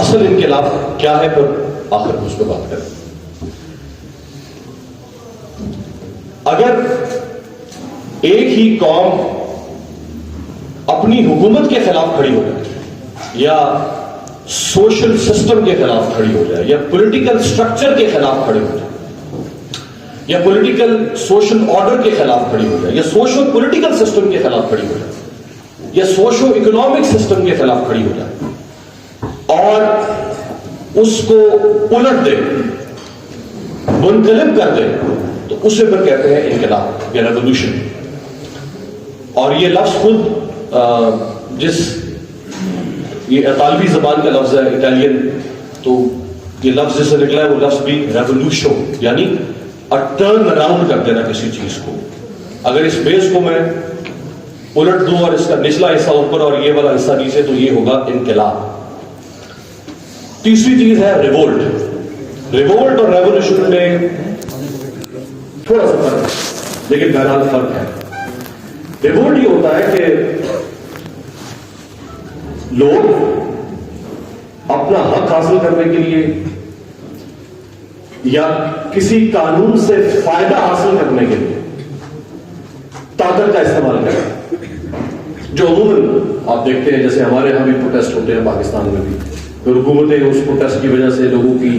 اصل انقلاب کیا ہے، پھر آخر میں اس پہ بات کریں. اگر ایک ہی قوم اپنی حکومت کے خلاف کھڑی ہو جائے یا سوشل سسٹم کے خلاف کھڑی ہو جائے یا پولیٹیکل سٹرکچر کے خلاف کھڑی ہو جائے یا پولیٹیکل سوشل آرڈر کے خلاف کھڑی ہو جائے یا سوشو پولیٹیکل سسٹم کے خلاف کھڑی ہو جائے یا سوشو اکنامک سسٹم کے خلاف کھڑی ہو جائے اور اس کو الٹ دے، منقلب کر دے، تو اسے پر کہتے ہیں انقلاب یا ریولوشن. اور یہ لفظ خود یہ اطالوی زبان کا لفظ ہے، اٹالین، تو یہ لفظ جس سے نکلا ہے وہ لفظ بھی ریولوشو، یعنی ٹرن اراؤنڈ کر دینا کسی چیز کو. اگر اس بیس کو میں الٹ دوں اور اس کا نچلا حصہ اوپر اور یہ والا حصہ نیچے، تو یہ ہوگا انقلاب. تیسری چیز ہے ریوولٹ. ریوولٹ اور ریولوشن میں تھوڑا سا فرق ہے، لیکن بہرحال فرق ہے. ریوولٹ یہ ہوتا ہے کہ لوگ اپنا حق حاصل کرنے کے لیے یا کسی قانون سے فائدہ حاصل کرنے کے لیے طاقت کا استعمال کریں، جو عموماً آپ دیکھتے ہیں جیسے ہمارے یہاں بھی پروٹیسٹ ہوتے ہیں، پاکستان میں بھی پھر حکومتیں اس پروٹیسٹ کی وجہ سے لوگوں کی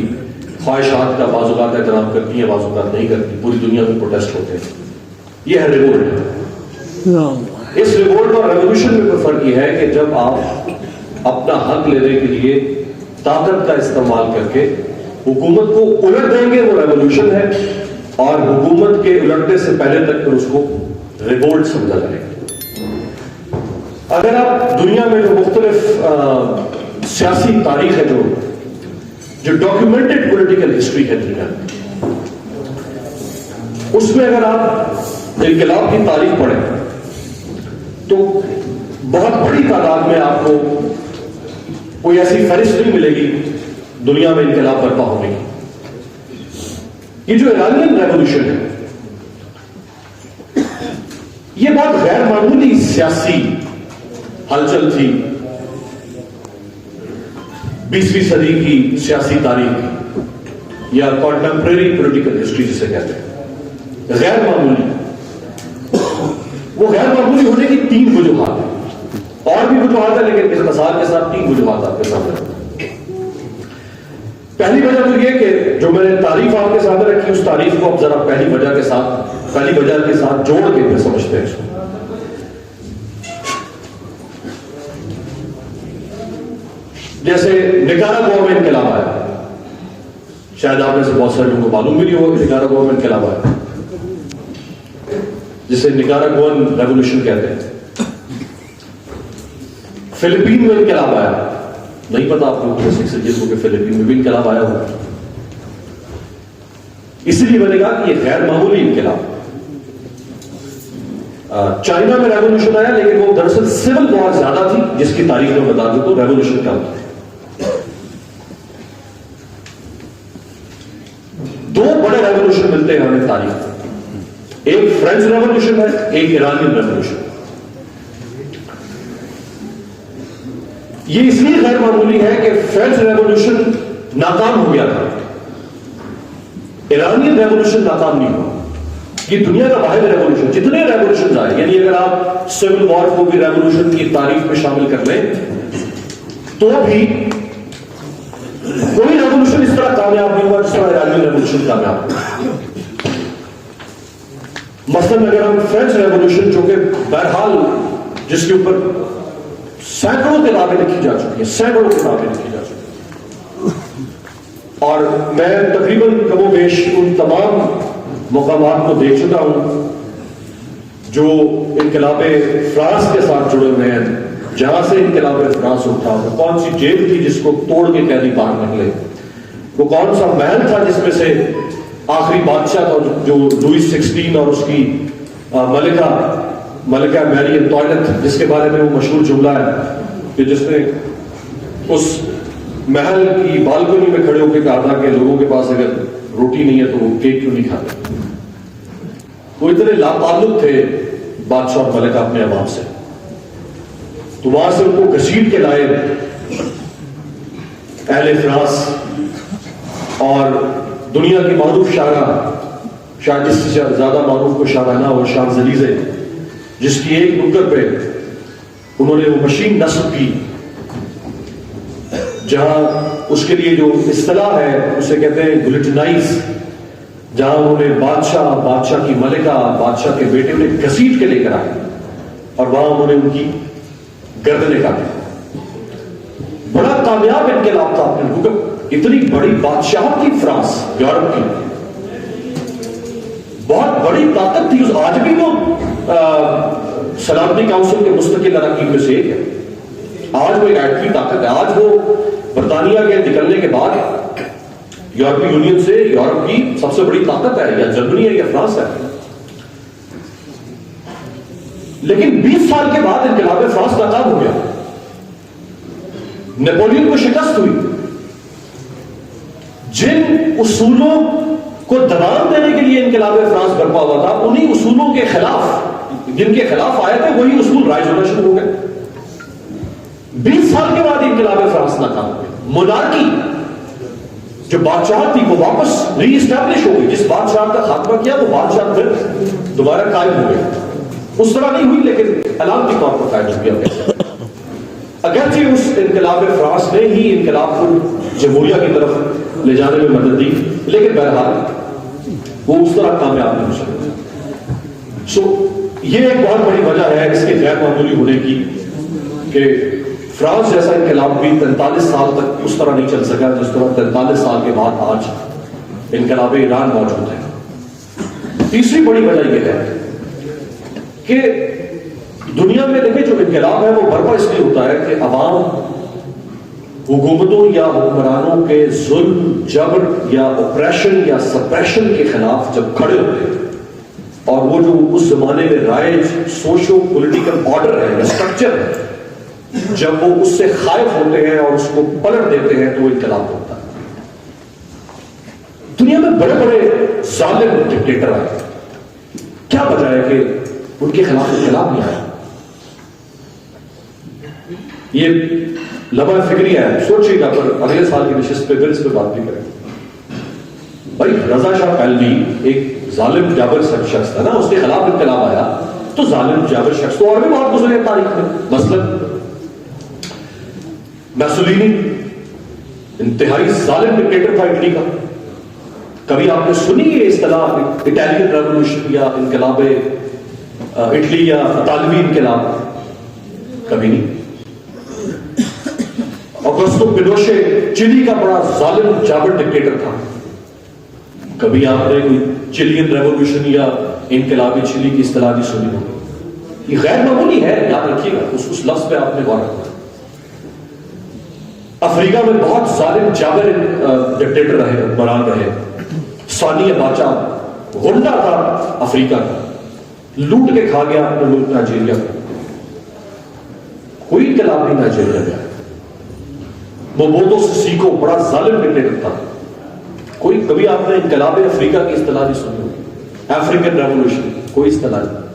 خواہشات کا بعض اوقات احترام کرتی ہیں، بعض اوقات نہیں کرتی. پوری دنیا میں پروٹیسٹ ہوتے ہیں. یہ ہے ریوولٹ. اس ریوولٹ اور ریولوشن میں کوئی فرق یہ ہے کہ جب آپ اپنا حق لینے کے لیے طاقت کا استعمال کر کے حکومت کو الٹ دیں گے وہ ریولوشن ہے، اور حکومت کے الٹنے سے پہلے تک پھر اس کو ریوولٹ سمجھا جائے گا. اگر آپ دنیا میں جو مختلف سیاسی تاریخ ہے، جو ڈاکیومنٹڈ پولیٹیکل ہسٹری ہے دنیا میں، اس میں اگر آپ انقلاب کی تاریخ پڑھیں تو بہت بڑی تعداد میں آپ کو کوئی ایسی فہرست نہیں ملے گی دنیا میں انقلاب برپا ہونے کی. یہ جو ایرانین ریولوشن ہے، یہ بہت غیر معمولی سیاسی ہلچل تھی 20ویں صدی کی سیاسی تاریخ یا کانٹمپریری پولیٹیکل ہسٹری جسے کہتے ہیں. غیر معمولی، وہ غیر معمولی ہونے کی 3 وجوہات ہیں، اور بھی وجوہات ہیں لیکن اختصار کے ساتھ 3 وجوہات آپ کے سامنے. پہلی وجہ تو یہ کہ جو میں نے تعریف آپ کے سامنے رکھی، اس تعریف کو اب ذرا پہلی وجہ کے ساتھ جوڑ کے پھر سمجھتے ہیں اس کو. جیسے نکاراگوا میں انقلاب آیا، شاید آپ میں سے بہت سارے لوگوں کو معلوم بھی نہیں ہوگا کہ نکاراگوا میں انقلاب آیا، جسے نکاراگوان ریولوشن کہتے ہیں. فلپین میں انقلاب آیا، نہیں پتا آپ کو جس کو کہ فلپین میں بھی انقلاب آیا ہوا. اسی لیے میں نے کہا کہ یہ غیر معمولی انقلاب. چائنا میں ریولوشن آیا، لیکن وہ دراصل سول وار زیادہ تھی، جس کی تاریخ میں بتا دوں تو ریولوشن کیا ہوتا ہے. 2 بڑے ریولوشن ملتے ہیں ہمیں تاریخ میں، ایک فرینچ ریولوشن ہے، ایک ایرانین ریولوشن. یہ اس لیے غیر معمولی ہے کہ فرینچ ریولوشن ناکام ہو گیا تھا، ایرانین ریولوشن ناکام نہیں ہوا. یہ دنیا کا واحد ریولوشن. جتنے ریولوشن آئے، یعنی اگر آپ سول وار کو بھی ریولوشن کی تاریخ میں شامل کر لیں تو بھی کوئی ریولوشن اس طرح کامیاب نہیں ہوا جس طرح ایرانین ریولوشن کامیاب ہوا. مثلاً اگر ہم فرینچ ریولوشن، جو کہ بہرحال جس کے اوپر سینکڑوں کتابیں لکھی جا چکی ہیں، اور میں تقریباً کم و بیش ان تمام مقامات کو دیکھ چکا ہوں جو انقلاب فرانس کے ساتھ جڑے ہوئے ہیں. جہاں سے انقلاب فرانس اٹھا، وہ کون سی جیل تھی جس کو توڑ کے قیدی باہر نکلے، وہ کون سا محل تھا جس میں سے آخری بادشاہ تھا جو لوئس 16 اور اس کی ملکہ میری انطوائنٹ، جس کے بارے میں وہ مشہور جملہ ہے کہ جس نے اس محل کی بالکنی میں کھڑے ہو کے کہا تھا کہ لوگوں کے پاس اگر روٹی نہیں ہے تو وہ کیک کیوں نہیں کھاتے. وہ اتنے لاپالک تھے بادشاہ اور ملکہ اپنے عوام سے، تو وہاں سے ان کو گھسیٹ کے لائے اہل فرانس اور دنیا کی معروف شاعرہ، شاید جس سے زیادہ معروف کو شاعرانہ اور شانزلیزے، جس کی ایک نکر پہ انہوں نے وہ مشین نصب کی جہاں اس کے لیے جو اصطلاح ہے اسے کہتے ہیں گلٹنائز، جہاں انہوں نے بادشاہ کی ملکہ، بادشاہ کے بیٹے انہیں گھسیٹ کے لے کر آئے اور وہاں انہوں نے ان کی گردنیں کاٹی۔ بڑا کامیاب انقلاب تھا اپنے حکم، اتنی بڑی بادشاہت تھی فرانس یورپ کی، بہت بڑی طاقت تھی، آج بھی وہ سلامتی کاؤنسل کے مستقل اراکین میں سے ایک ہے، آج وہ ایک ایٹمی طاقت ہے، آج وہ برطانیہ کے نکلنے کے بعد یورپی یونین سے یورپ کی سب سے بڑی طاقت ہے، یا جرمنی ہے یا فرانس ہے۔ لیکن 20 سال کے بعد انقلاب فرانس ناکام ہو گیا، نیپولین کو شکست ہوئی، جن اصولوں کو دبان دینے کے لیے انقلاب فرانس برپا ہوا تھا، انہی اصولوں کے خلاف، جن کے خلاف آئے تھے وہی اصول رائج ہونا شروع ہو گئے۔ 20 سال کے بعد انقلاب فرانس ناکام ہو گیا، مونارکی جو بادشاہ تھی وہ واپس ری اسٹیبلش ہو گئی، جس بادشاہ کا خاتمہ کیا وہ بادشاہ پھر دوبارہ قائم ہو گیا، اس طرح نہیں ہوئی لیکن علامتی طور پر قائم ہو گیا۔ اگرچہ اس انقلاب فرانس نے ہی انقلاب کو جمہوریہ کی طرف لے جانے میں مدد دی، لیکن بہرحال وہ اس طرح کامیاب نہیں ہو سکے۔ یہ ایک بہت بڑی وجہ ہے اس کے غیر معمولی ہونے کی کہ فرانس جیسا انقلاب بھی 43 سال تک اس طرح نہیں چل سکا جس طرح 43 سال کے بعد آج انقلاب ایران موجود ہے۔ تیسری بڑی وجہ یہ ہے کہ دنیا میں دیکھیں جو انقلاب ہے وہ برپا اس لیے ہوتا ہے کہ عوام حکومتوں یا حکمرانوں کے ظلم، جبر یا اپریشن یا سپریشن کے خلاف جب کھڑے ہوتے ہیں، اور وہ جو اس زمانے میں رائج سوشو پولیٹیکل آرڈر ہے یا اسٹرکچر ہے، جب وہ اس سے خائف ہوتے ہیں اور اس کو پلٹ دیتے ہیں تو وہ انقلاب ہوتا ہے۔ دنیا میں بڑے بڑے ظالم ڈکٹیٹر آئے، کیا وجہ ہے کہ ان کے خلاف انقلاب نہیں آیا؟ یہ لمحہ فکری ہے، سوچیے گا، پر اگلے سال کی نشست پہ پھر اس پہ بات بھی کریں گے۔ بھائی رضا شاہ پہلوی ایک ظالم جابر شخص تھا نا، اس کے خلاف انقلاب آیا تو ظالم جابر شخص تو اور بھی بہت گزرے ہیں تاریخ میں، مثلا میسولینی انتہائی ظالم ڈکٹیٹر تھا اٹلی کا۔ کبھی آپ نے سنی یہ اصطلاح اٹالین ریولوشن یا انقلاب اٹلی یا اطالوی انقلاب؟ کبھی نہیں۔ اوگسٹو پینوشے چلی کا بڑا ظالم جابر ڈکٹیٹر تھا، کبھی آپ نے کوئی چلین ریولوشن یا انقلابی چلی کی اصطلاح نہیں سنی ہوگی۔ یہ غیر معمولی ہے، یاد رکھیے گا، اس لفظ پہ آپ نے غور رکھنا۔ افریقہ میں بہت ظالم جابر ڈکٹیٹر رہے، حکمران رہے۔ ثانیہ بادشاہ غنڈہ تھا افریقہ کا، لوٹ کے کھا گیا اپنے ملک نائجیریا کو، کوئی انقلاب نہیں نائجیریا میں۔ موبوتو سیسیکو بڑا ظالم ڈکٹیٹر تھا، کوئی، کبھی آپ نے انقلاب افریقہ کی اصطلاح نہیں سنی ہوگی، افریقن ریولوشن، کوئی اصطلاح نہیں۔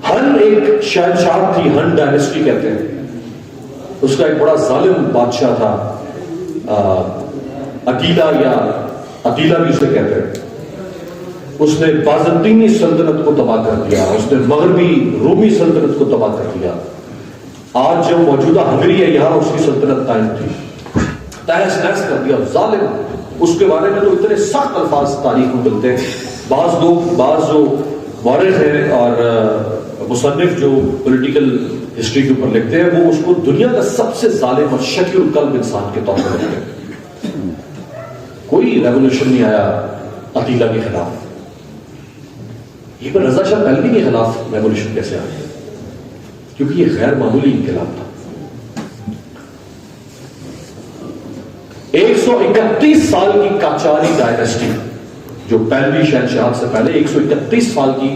ہن ایک شہنشاہ تھی، ہن ڈائنسٹی کہتے ہیں، اس کا ایک بڑا ظالم بادشاہ تھا، اکیلا یا اکیلا بھی اسے کہتے ہیں۔ اس نے بازنطینی سلطنت کو تباہ کر دیا، اس نے مغربی رومی سلطنت کو تباہ کر دیا۔ آج جو موجودہ ہنگری ہے یہاں اس کی سلطنت قائم تھی، تہس نہس کر دیا، ظالم۔ اس کے بارے میں تو اتنے سخت الفاظ تاریخ میں ملتے ہیں، بعض جو مورخ ہیں اور مصنف جو پولیٹیکل ہسٹری کے اوپر لکھتے ہیں وہ اس کو دنیا کا سب سے ظالم اور شکی القلب انسان کے طور پر لکھتے ہیں۔ کوئی ریولوشن نہیں آیا عتیلہ کے خلاف، یہ پر رضا شاہ پہلوی کے خلاف ریولوشن کیسے آیا؟ کیونکہ یہ غیر معمولی انقلاب تھا۔ 131 سال کی کاچاری ڈائنسٹی، جو پہلوی شہنشاہ سے پہلے 131 سال کی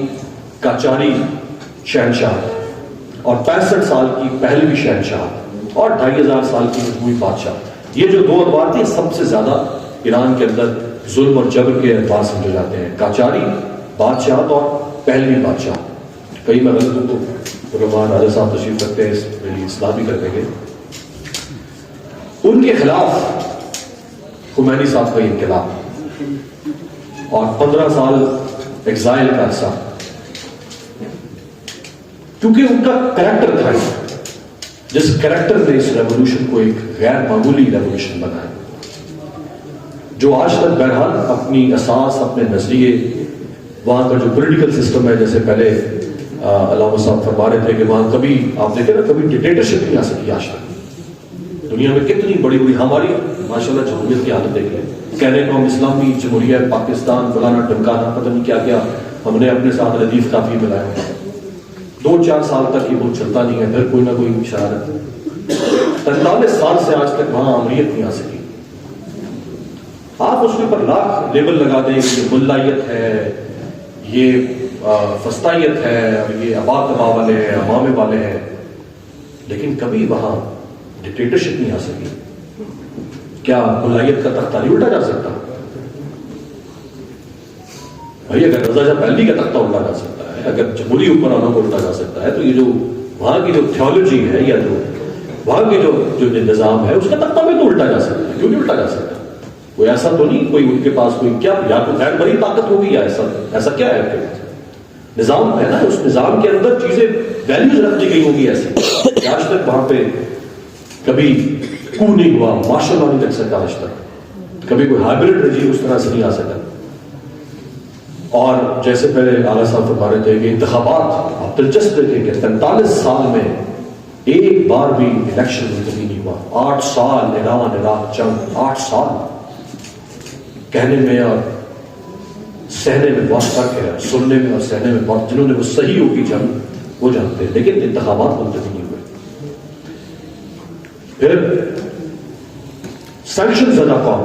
کاچاری شہنشاہ اور 65 سال کی پہلوی شہنشاہ اور 2500 سال کی مجموعی بادشاہ، یہ جو دو ادوار تھے سب سے زیادہ ایران کے اندر ظلم اور جبر کے ادوار سمجھے جاتے ہیں، کاچاری بادشاہت اور پہلوی بادشاہ۔ کئی میں غلط ہوں تو علماء راجہ صاحب تشریف رکھتے ہیں، اس میری اصلاح بھی کر دیں گے۔ ان کے خلاف خمینی صاحب کا انقلاب اور 15 سال ایگزائل کا عرصہ، کیونکہ ان کا کریکٹر تھا جس کریکٹر نے اس ریولوشن کو ایک غیر معمولی ریولوشن بنایا، جو آج تک بہرحال اپنی اساس، اپنے نظریے، وہاں کا جو پولیٹیکل سسٹم ہے، جیسے پہلے علامہ صاحب فرما رہے تھے کہ وہاں کبھی آپ دیکھیں نا کبھی ڈکٹیٹرشپ نہیں آ سکی آج تک۔ دنیا میں کتنی بڑی بڑی ہماری ماشاءاللہ جمہوریت کی حالت دیکھ لیں، کہنے کو ہم اسلامی جمہوریہ پاکستان فلانا ٹمکانا پتہ نہیں کیا کیا، ہم نے اپنے ساتھ ردیف کافی ملایا، 2-4 سال تک یہ ملک چلتا نہیں ہے، پھر کوئی نہ کوئی شرارت، 43 سال سے آج تک وہاں امریت نہیں آ سکی۔ آپ اس کے اوپر لاکھ لیبل لگا دیں کہ یہ ملائیت ہے، یہ فسطائیت ہے، اور یہ ابا کبا والے ہیں، امامے والے ہیں، لیکن کبھی وہاں ڈکٹیٹرشپ نہیں آ سکی۔ کیا ملائیت کا تختہ نہیں الٹا جا سکتا؟ بھائی اگر رضا شاہ پہلوی کا تختہ الٹا جا سکتا ہے، اگر جمہوری حکمرانوں کو الٹا جا سکتا ہے، تو یہ جو وہاں کی جو تھیولوجی ہے یا جو وہاں کی جو نظام ہے اس کا تختہ بھی تو الٹا جا سکتا ہے، کیوں نہیں الٹا جا سکتا؟ کوئی ایسا تو نہیں، کوئی ان کے پاس کوئی کیا یا تو غیر بڑی طاقت ہوگی یا ایسا کیا ہے ان کے پاس؟ نظام ہے نا، اس نظام کے اندر چیزیں ویلیوز رکھ دی گئی ہوگی ایسی کہ آج تک وہاں پہ کبھی کو نہیں ہوا، مارشل لا نہیں لگ سکا آج تک، کبھی کوئی ہائبرڈ رجیم اس طرح سے نہیں آ سکا۔ اور جیسے پہلے اعلیٰ صاحب فرما رہے تھے کہ انتخابات آپ دلچسپ دیکھیں کہ 43 سال میں ایک بار بھی الیکشن ملتوی نہیں ہوا، 8 سال ایران عراق جنگ، 8 سال کہنے میں اور سہنے میں بہت فرق ہے، سننے میں اور سہنے میں بہت، جنہوں نے وہ صحیح ہوگی جنگ وہ جانتے ہیں، لیکن انتخابات ملتوی نہیں ہوئے۔ پھر سینکشن زدہ قوم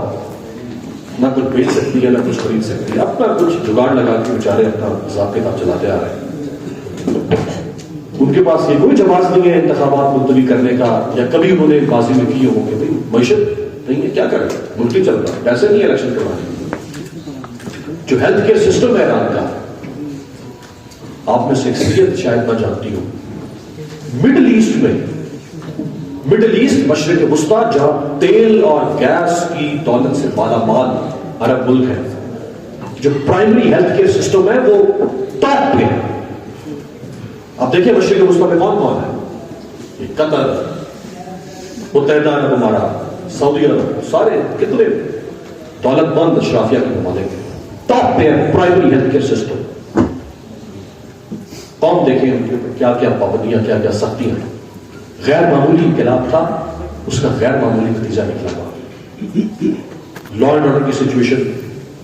نہ کچھ بیچ سکتی ہے نہ کچھ خرید سکتی ہے، اپنا کچھ جگاڑ لگا کے بیچارے اپنا حساب کتاب چلاتے آ رہے ہیں، ان کے پاس یہ کوئی جواز نہیں ہے انتخابات ملتوی کرنے کا، یا کبھی انہوں نے بازی میں کی ہو کہ بھائی معیشت نہیں ہے، کیا کریں، ملک نہیں چل رہا، پیسے نہیں الیکشن کروانے۔ جو ہیلتھ کیئر سسٹم ہے ایران کا، آپ میں سے اکثریت شاید نہ جانتی ہو، مڈل ایسٹ مشرق وسطیٰ جہاں تیل اور گیس کی دولت سے مالا مال عرب ملک ہے، جو پرائمری ہیلتھ کیئر سسٹم ہے وہ ٹاپ پہ ہے۔ آپ دیکھیں مشرق وسطیٰ میں کون کون ہے، یہ قطر، متحدہ عرب امارات، سعودی عرب، سارے کتنے دولت مند اشرافیہ کے ممالک ہیں، ٹاپ پہ ہے پرائمری ہیلتھ کیئر سسٹم۔ قوم دیکھیں ان کے اوپر کیا کیا پابندیاں، کیا کیا سختیاں ہیں۔ غیر معمولی انقلاب تھا، اس کا غیر معمولی نتیجہ نکلا ہوا۔ لا اینڈ آرڈر کی سچویشن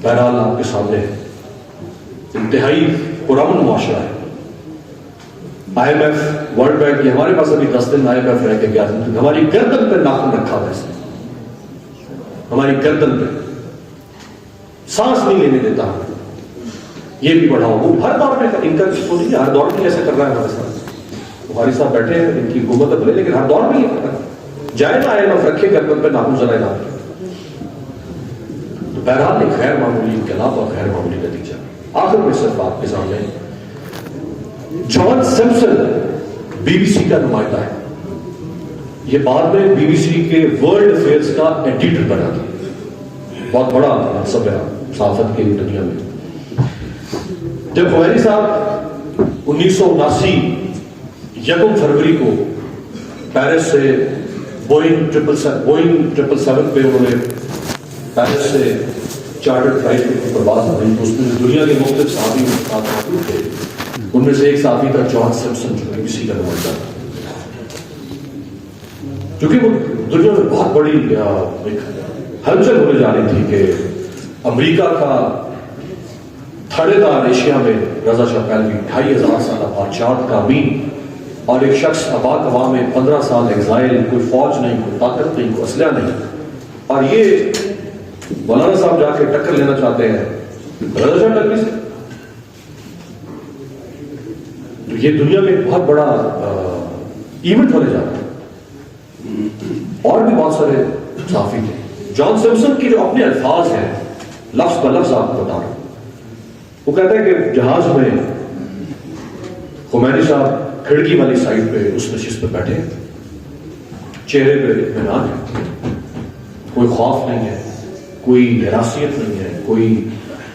بہرحال آپ کے سامنے ہے، انتہائی پرامن معاشرہ ہے۔ IMF، ورلڈ بینک، یہ ہمارے پاس ابھی 10 دن IMF رہ کے گیا، ہماری گردن پہ ناخن رکھا ہوا ہے، ہماری گردن پہ سانس نہیں لینے دیتا، یہ بھی بڑھاؤ، وہ ہر دور میں ان کا کس کو نہیں، ہر دور میں ایسا کر رہا ہے ہمارے ساتھ، ہماری صاحب بیٹھے ہیں، ان کی حکومت ہے بھلے، لیکن ہر دور میں یہ کرتا ہے، جائے نا IMF رکھے گردن پہ ناخن ذرا نہ، تو بہرحال ایک غیر معمولی انقلاب اور غیر معمولی نتیجہ۔ آخر میں صرف آپ کے سامنے جان سمپسن BBC کا نمائندہ ہے، یہ بعد میں BBC کے ورلڈ افیئرز کا ایڈیٹر بنا تھا، بہت بڑا منصب ہے صحافت کی دنیا میں۔ جب خمینی صاحب 1979 1 فروری کو پیرس سے بوئنگ 777 پہ انہوں نے پیرس سے چارٹرڈ فلائٹ کی پرواز ہوئی، اس میں دنیا کے مختلف صحافی موجود تھے، ان میں سے ایک صحافی تھا جان سمپسن جو BBC کا نمائندہ تھا، کیونکہ وہ دنیا میں بہت بڑی ایک ہلچل ہونے جا رہی تھی کہ امریکہ کا تھڑے دار ایشیا میں رضا شاہ پہلوی 2500 سالہ بادشاہ کا امین، اور ایک شخص ابا کبا میں 15 سال ایگزائل، کوئی فوج نہیں، کوئی طاقت نہیں، کوئی اسلحہ نہیں، اور یہ مولانا صاحب جا کے ٹکر لینا چاہتے ہیں رضا شاہ پہلوی سے، تو یہ دنیا میں بہت بڑا ایونٹ ہونے جا رہا ہے۔ اور بھی بہت سارے صحافی تھے، جان سمپسن کے جو اپنے الفاظ ہیں لفظ بہ لفظ آپ کو بتا رہا ہوں، وہ کہتا ہے کہ جہاز میں خمینی صاحب کھڑکی والی سائڈ پہ اس نشست پہ بیٹھے ہیں، چہرے پہ اطمینان ہے، کوئی خوف نہیں ہے, کوئی حراسیت نہیں ہے, کوئی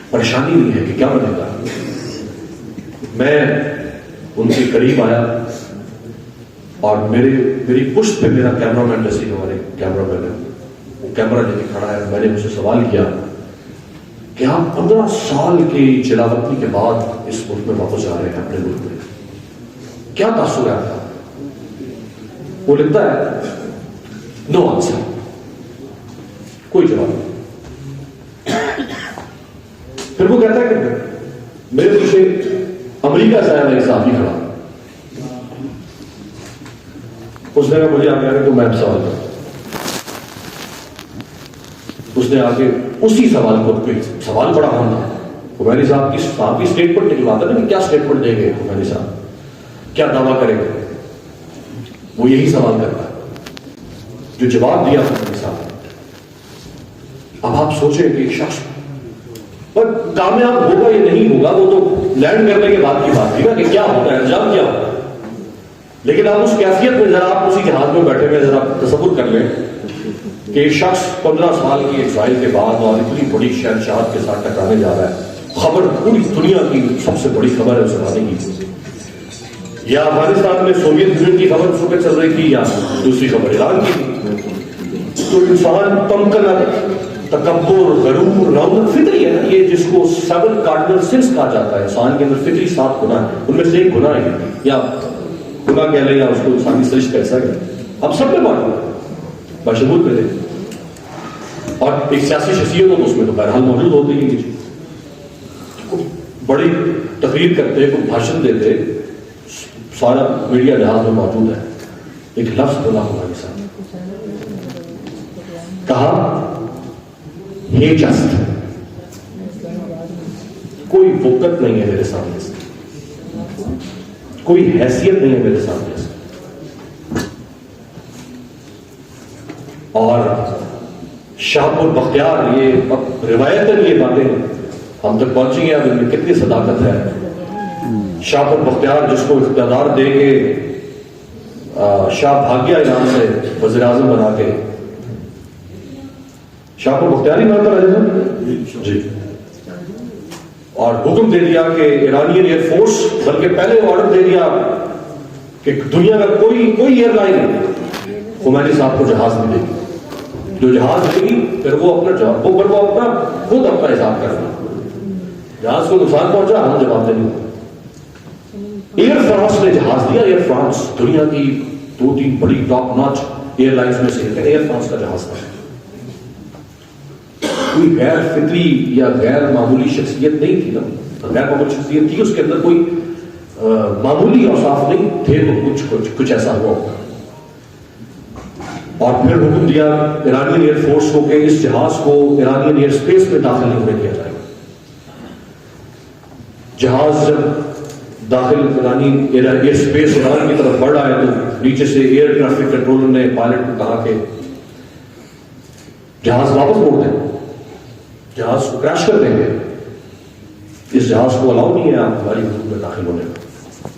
پریشانی نہیں ہے کہ کیا بنے گا. میں ان کے قریب آیا اور میری پشت پہ میرا کیمرہ مین, جیسے ہمارے کیمرہ مین ہے, وہ کیمرہ لے کے کھڑا ہے. میں نے مجھ سے سوال کیا کہ آپ 15 سال کی جلاوطنی کے بعد اس ملک میں واپس جا رہے ہیں, اپنے ملک میں, کیا تاثر ہے آپ کا؟ وہ لکھتا ہے نو آنسر, کوئی جواب نہیں. پھر وہ کہتا ہے کہ میرے پیچھے امریکہ سے آیا میرے ساتھ ہی کھڑا, اس نے کہا مجھے آپ کہہ رہے تو میں سوال کروں. اس نے آگے اسی سوال کو, سوال بڑا اہم تھا, خمینی صاحب کی اسٹیٹمنٹ نکلواتا نا کہ کیا اسٹیٹمنٹ دیں گے خمینی صاحب, کیا دعویٰ کریں گے. وہ یہی سوال کرتا ہے جو جواب دیا خمینی صاحب نے. اب آپ سوچیں کہ ایک شخص پر کامیاب ہوگا یا نہیں ہوگا, وہ تو لینڈ کرنے کے بعد کی بات تھی نا کہ کیا ہوتا ہے, انجام کیا ہوتا ہے. لیکن آپ اس کیفیت میں ذرا آپ اسی جہاز میں بیٹھے ہوئے ذرا تصور کر لیں کہ ایک شخص 15 سال کی ایگزائل کے بعد اور اتنی بڑی شہنشاہت کے ساتھ ٹکرانے جا رہا ہے. خبر پوری دنیا کی سب سے بڑی خبر ہے اس زمانے کی, یا افغانستان میں سوویت یونین کی خبر اس وقت چل رہی تھی, یا دوسری خبر ایران کی تھی. تو انسان تمکنت, تکبر, غرور, رونق فطری ہے نا, یہ جس کو 7 کارڈنل سنس کہا جاتا ہے. انسان کے اندر فطری 7 گناہ ہیں, ان میں سے ایک گناہ ہے, یا گناہ کہہ لیں یا اس کو انسانی سرشت کہہ سکتے ہیں. اب سب میں معلوم ہے, بشمول پہ دے, اور ایک سیاسی شخصیت ہو اس میں تو بہرحال موجود ہوتی ہے. بڑی تقریر کرتے, کوئی بھاشن دیتے, سارا میڈیا جہاز میں موجود ہے. ایک لفظ بولا ہمارے ساتھ, کہا ہے جسٹ, کوئی وقت نہیں ہے میرے سامنے سے, کوئی حیثیت نہیں ہے میرے سامنے سے. اور شاہپور بختیار, یہ روایتاً یہ باتیں ہم تک پہنچی ہیں, اب ان میں کتنی صداقت ہے. شاہپور بختیار جس کو اقتدار دے کے شاہ بھاگیہ انعام سے وزیر اعظم بنا کے, شاہپور بختیار ہی بناتا رہا جی, اور حکم دے دیا کہ ایرانین ایئر فورس, بلکہ پہلے آرڈر دے دیا کہ دنیا کا کوئی ایئر لائن خمینی صاحب کو جہاز نہیں دے گی. جو جہاز دے گی پھر وہ اپنا جواب, وہ اپنا خود اپنا حساب کرنا. جہاز کو نقصان پہنچا, ہم جواب دیں گے. ایئر فرانس نے جہاز دیا. ایئر فرانس دنیا کی 2-3 بڑی ٹاپ ناچ ایئر لائنس میں سے ایئر فرانس کا جہاز تھا. کوئی غیر فطری یا غیر معمولی شخصیت نہیں تھی نا, غیر معمولی شخصیت تھی, اس کے اندر کوئی معمولی اوصاف نہیں تھے, تو کچھ ایسا ہوا. اور پھر حکم دیا ایرانین ایئر فورس کو کہ اس جہاز کو ایرانین ایئر اسپیس میں داخل نہیں ہونے دیا جائے. جہاز جب داخل ایرانی ایئر اسپیس ایران کی طرف بڑھ رہا ہے تو نیچے سے ایئر ٹریفک کنٹرولر نے پائلٹ کو کہا کہ جہاز واپس موڑ دیں, جہاز کو کریش کر دیں گے, اس جہاز کو الاؤ نہیں ہے آپ ہماری حدود میں داخل ہونے کا.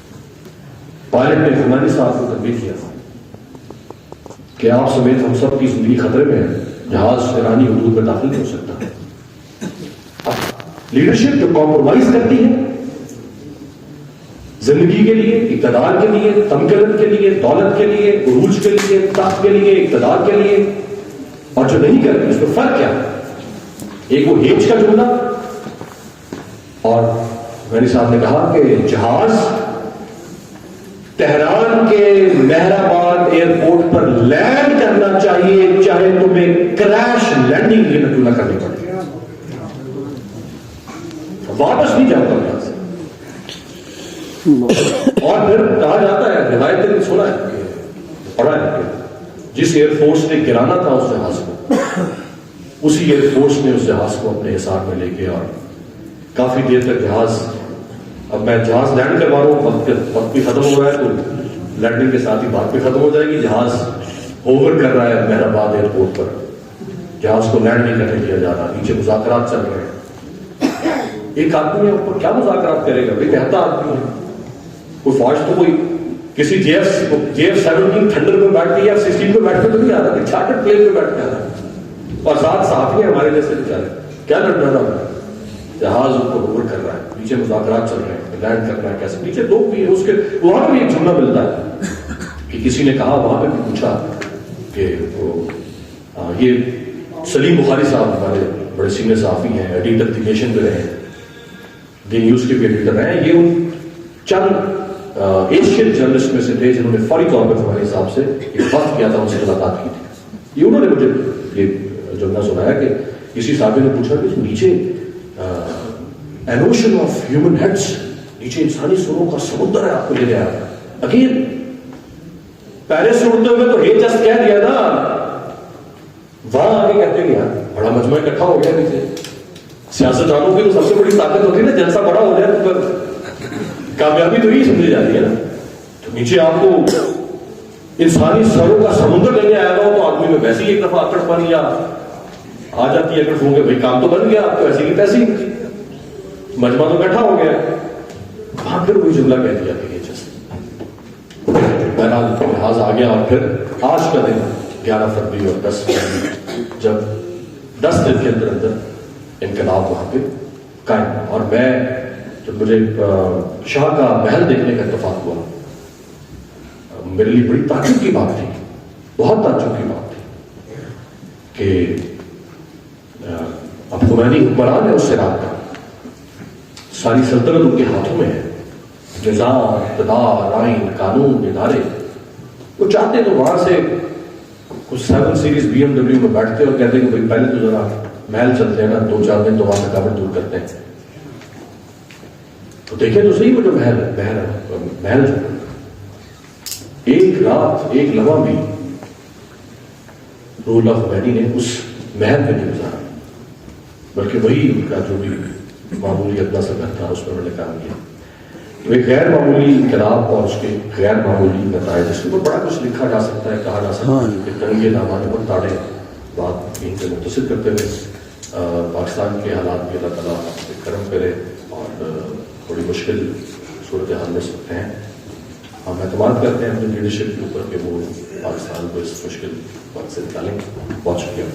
پائلٹ نے خمینی صاحب کو تنبیہ کیا کہ آپ سمیت ہم سب کی زندگی خطرے میں ہے, جہاز ایرانی حدود میں داخل نہیں ہو سکتا. لیڈرشپ جو کمپرومائز کرتی ہے زندگی کے لیے, اقتدار کے لیے, تمکنت کے لیے, دولت کے لیے, عروج کے لیے, تخت کے لیے, اقتدار کے لیے, اور جو نہیں کرتی, اس میں فرق کیا ہے؟ ایک وہ ہیج کا جملہ, اور میری صاحب نے کہا کہ جہاز تہران کے مہرآباد ایئرپورٹ پر لینڈ کرنا چاہیے, چاہے تمہیں کریش لینڈنگ کے لیے نہ کرنی پڑے, واپس نہیں جاؤ گا یہاں سے. اور پھر کہا جاتا ہے, روایت نے سنا ہے, پڑھا ہے کہ جس ایئر فورس نے گرانا تھا اس جہاز کو, اسی ایئر فورس نے اس جہاز کو اپنے حساب میں لے کے, اور کافی دیر تک جہاز, اب میں جہاز لینڈ کروا رہا ہوں, وقت بھی ختم ہو رہا ہے, تو لینڈنگ کے ساتھ ہی بات بھی ختم ہو جائے گی. جہاز ہوور کر رہا ہے مہرآباد ایئرپورٹ پر, جہاز کو لینڈ نہیں کرنے دیا جا رہا, نیچے مذاکرات چل رہے ہیں. ایک آدمی ہے اوپر, کیا مذاکرات کرے گا, بھائی کہتا آدمی ہے, کوئی فوج تو کوئی کسی JF-17 تھنڈر میں بیٹھ کے یا F-16 میں بیٹھ کے تو نہیں آ رہا, چارٹر پلین میں بیٹھ کے آ رہا ہے. اور ساتھ صحافی ہمارے جیسے بیچارے کیا لڑنا تھا، جہاز اوپر اوور کر رہا ہے، نیچے مذاکرات چل رہے ہیں، لینڈ کرنا ہے کیسے، نیچے لوگ بھی اس کے وہاں پہ بھی ایک جملہ ملتا ہے کہ کسی نے کہا وہاں پہ بھی پوچھا کہ وہ یہ سلیم بخاری صاحب ہمارے بڑے سینئر صحافی ہیں، ایڈیٹر دی نیشن پہ رہے ہیں، دی نیوز کے بھی ایڈیٹر رہے ہیں، یہ ان چند ایشین جرنلسٹ میں سے تھے جنہوں نے فوری طور پر ہمارے حساب سے ایک وقت کیا تھا، ان سے ملاقات کی تھی. یہ انہوں نے مجھے یہ جملہ سنایا کہ کسی صحافی نے پوچھا کہ نیچے an ocean of human heads، نیچے انسانی سروں کا سمندر ہے، آپ کو لے لیا اگین پیرس سے اڑتے ہوئے تو hey just کہہ دیا نا، وہاں آگے کہتے ہیں یار بڑا مجمع اکٹھا ہو گیا نیچے. سیاست دانوں کی تو سب سے بڑی طاقت ہوتی ہے نا، جلسہ بڑا ہو جائے تو کامیابی تو یہی سمجھی جاتی ہے نا. تو نیچے آپ کو انسانی سروں کا سمندر لینے آیا ہو تو آدمی میں ویسے ہی ایک دفعہ اکڑ پانی آ جاتی ہے، اگر سنوں گے بھائی کام تو بن گیا، تو ایسے کی پیسے مجمع تو اکٹھا ہو گیا. وہاں پھر وہی جملہ کہہ دیا کہ یہ جس بہرحال لحاظ آ گیا. اور پھر آج کا دن 11 فروری اور 10 فروری جب 10 دن کے اندر اندر انقلاب وہاں پہ قائم ہوا، اور میں جب مجھے شاہ کا محل دیکھنے کا اتفاق ہوا، میرے لیے بڑی تعجب کی بات تھی، بہت تعجب کی بات تھی کہ اب خمینی حکمران ہے اس سے رات کا، ساری سلطنت ان کے ہاتھوں میں ہے، نظام، اقتدار، آئین، قانون، ادارے. وہ چاہتے تو وہاں سے کچھ 7 سیریز BMW میں بیٹھتے اور کہتے کہ بھائی پہلے تو ذرا محل چلتے ہیں نا، 2-4 دن تو وہاں تھکاوٹ دور کرتے ہیں. تو دیکھیں تو صحیح وہ جو محل ایک رات ایک لمحہ بھی روح اللہ خمینی نے اس محل میں نہیں گزارا، بلکہ وہی ان کا جو بھی معمولی ادنا سا گھر تھا اس میں انہوں نے کام کیا. تو ایک غیر معمولی انقلاب اور اس کے غیر معمولی نتائج، اس کے اوپر بڑا کچھ لکھا جا سکتا ہے، کہا جا سکتا ہے کہ تنگے دامان پر تاڑے بات یہیں سے متصل کرتے ہوئے پاکستان کے حالات بھی اللہ تعالیٰ کرم کرے اور بڑی مشکل صورتحال میں سکتے ہیں. ہم اعتماد کرتے ہیں اپنی لیڈرشپ کے اوپر کہ وہ پاکستان کو اس مشکل وقت سے نکالیں. بہت شکریہ.